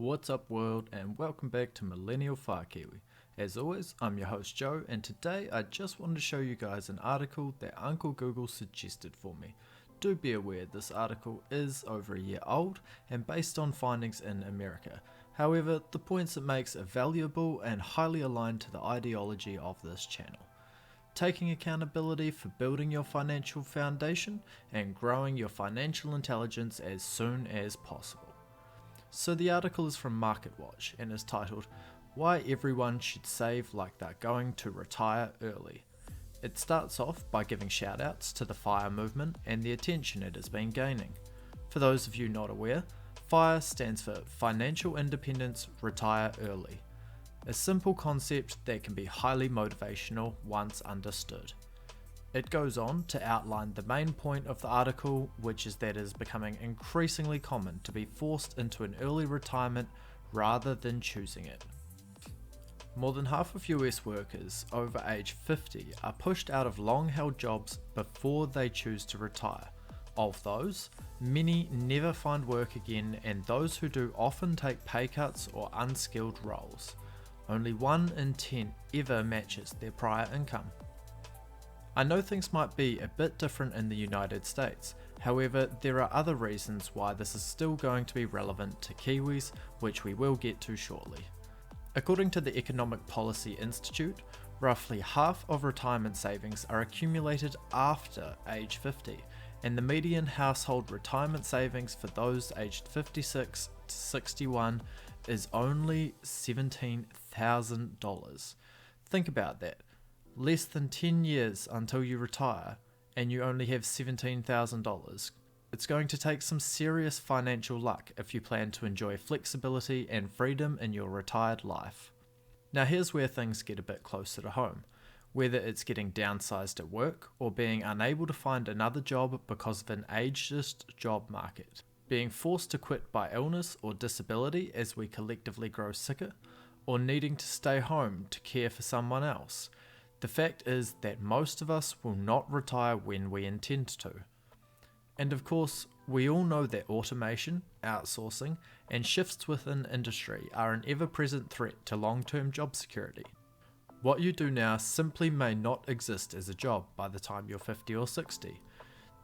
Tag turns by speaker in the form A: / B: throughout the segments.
A: What's up world, and welcome back to Millennial Kiwi. As always, I'm your host Joe, and today I just wanted to show you guys an article that Uncle Google suggested for me. Do be aware this article is over a year old and based on findings in America. However, the points it makes are valuable and highly aligned to the ideology of this channel. Taking accountability for building your financial foundation and growing your financial intelligence as soon as possible. So the article is from MarketWatch and is titled, Why Everyone Should Save Like They're Going to Retire Early. It starts off by giving shoutouts to the FIRE movement and the attention it has been gaining. For those of you not aware, FIRE stands for Financial Independence Retire Early. A simple concept that can be highly motivational once understood. It goes on to outline the main point of the article, which is that it is becoming increasingly common to be forced into an early retirement rather than choosing it. More than half of US workers over age 50 are pushed out of long-held jobs before they choose to retire. Of those, many never find work again, and those who do often take pay cuts or unskilled roles. Only 1 in 10 ever matches their prior income. I know things might be a bit different in the United States, however there are other reasons why this is still going to be relevant to Kiwis, which we will get to shortly. According to the Economic Policy Institute, roughly half of retirement savings are accumulated after age 50, and the median household retirement savings for those aged 56 to 61 is only $17,000. Think about that. Less than 10 years until you retire, and you only have $17,000. It's going to take some serious financial luck if you plan to enjoy flexibility and freedom in your retired life. Now here's where things get a bit closer to home. Whether it's getting downsized at work or being unable to find another job because of an ageist job market, being forced to quit by illness or disability as we collectively grow sicker, or needing to stay home to care for someone else. The fact is that most of us will not retire when we intend to. And of course, we all know that automation, outsourcing, and shifts within industry are an ever-present threat to long-term job security. What you do now simply may not exist as a job by the time you're 50 or 60,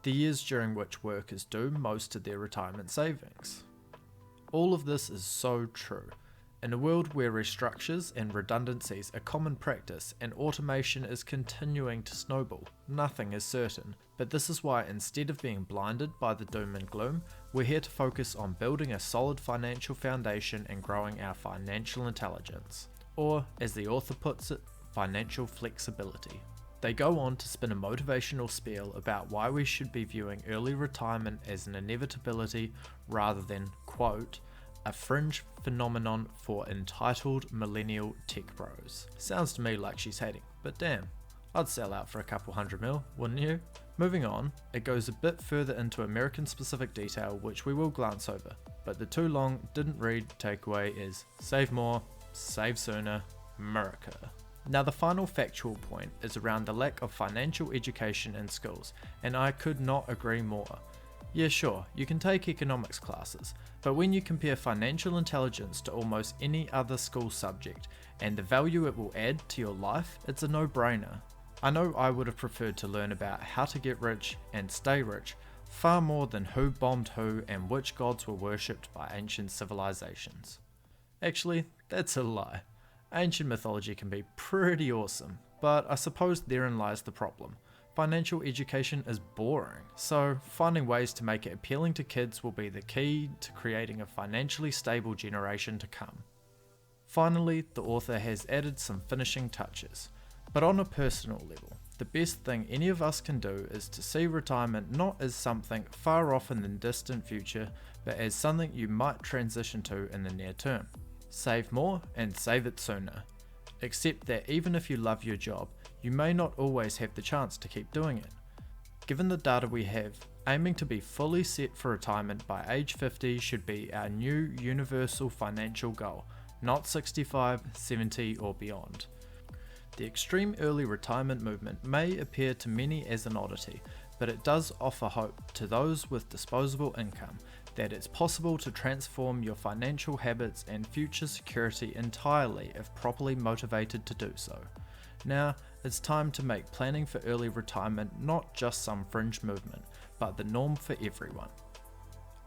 A: the years during which workers do most of their retirement savings. All of this is so true. In a world where restructures and redundancies are common practice and automation is continuing to snowball, nothing is certain, but this is why instead of being blinded by the doom and gloom, we're here to focus on building a solid financial foundation and growing our financial intelligence. Or, as the author puts it, financial flexibility. They go on to spin a motivational spiel about why we should be viewing early retirement as an inevitability rather than, quote, a fringe phenomenon for entitled millennial tech bros. Sounds to me like she's hating, but damn, I'd sell out for a couple $100 million, wouldn't you? Moving on, it goes a bit further into American specific detail which we will glance over, but the too long didn't read takeaway is save more, save sooner, America. Now the final factual point is around the lack of financial education in schools, and I could not agree more. Yeah, sure, you can take economics classes, but when you compare financial intelligence to almost any other school subject and the value it will add to your life, it's a no-brainer. I know I would have preferred to learn about how to get rich and stay rich far more than who bombed who and which gods were worshipped by ancient civilizations. Actually, that's a lie. Ancient mythology can be pretty awesome, but I suppose therein lies the problem. Financial education is boring, so finding ways to make it appealing to kids will be the key to creating a financially stable generation to come. Finally, the author has added some finishing touches, but on a personal level, the best thing any of us can do is to see retirement not as something far off in the distant future, but as something you might transition to in the near term. Save more and save it sooner. Except that even if you love your job, you may not always have the chance to keep doing it. Given the data we have, aiming to be fully set for retirement by age 50 should be our new universal financial goal, not 65, 70 or beyond. The extreme early retirement movement may appear to many as an oddity, but it does offer hope to those with disposable income, that it's possible to transform your financial habits and future security entirely if properly motivated to do so. Now, it's time to make planning for early retirement not just some fringe movement, but the norm for everyone.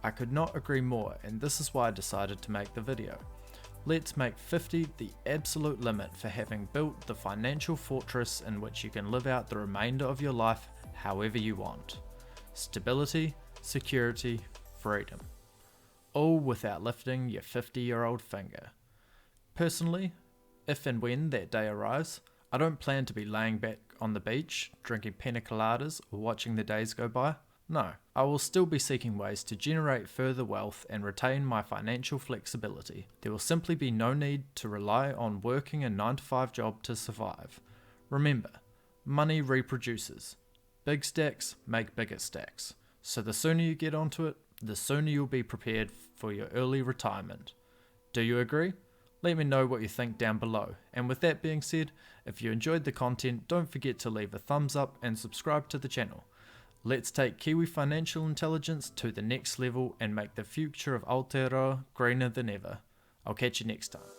A: I could not agree more, and this is why I decided to make the video. Let's make 50 the absolute limit for having built the financial fortress in which you can live out the remainder of your life however you want. Stability, security, freedom. All without lifting your 50-year-old finger. Personally, if and when that day arrives, I don't plan to be laying back on the beach, drinking pina coladas or watching the days go by. No, I will still be seeking ways to generate further wealth and retain my financial flexibility. There will simply be no need to rely on working a 9-to-5 job to survive. Remember, money reproduces. Big stacks make bigger stacks. So the sooner you get onto it, the sooner you'll be prepared for your early retirement. Do you agree? Let me know what you think down below. And with that being said, if you enjoyed the content, don't forget to leave a thumbs up and subscribe to the channel. Let's take Kiwi financial intelligence to the next level and make the future of Aotearoa greener than ever. I'll catch you next time.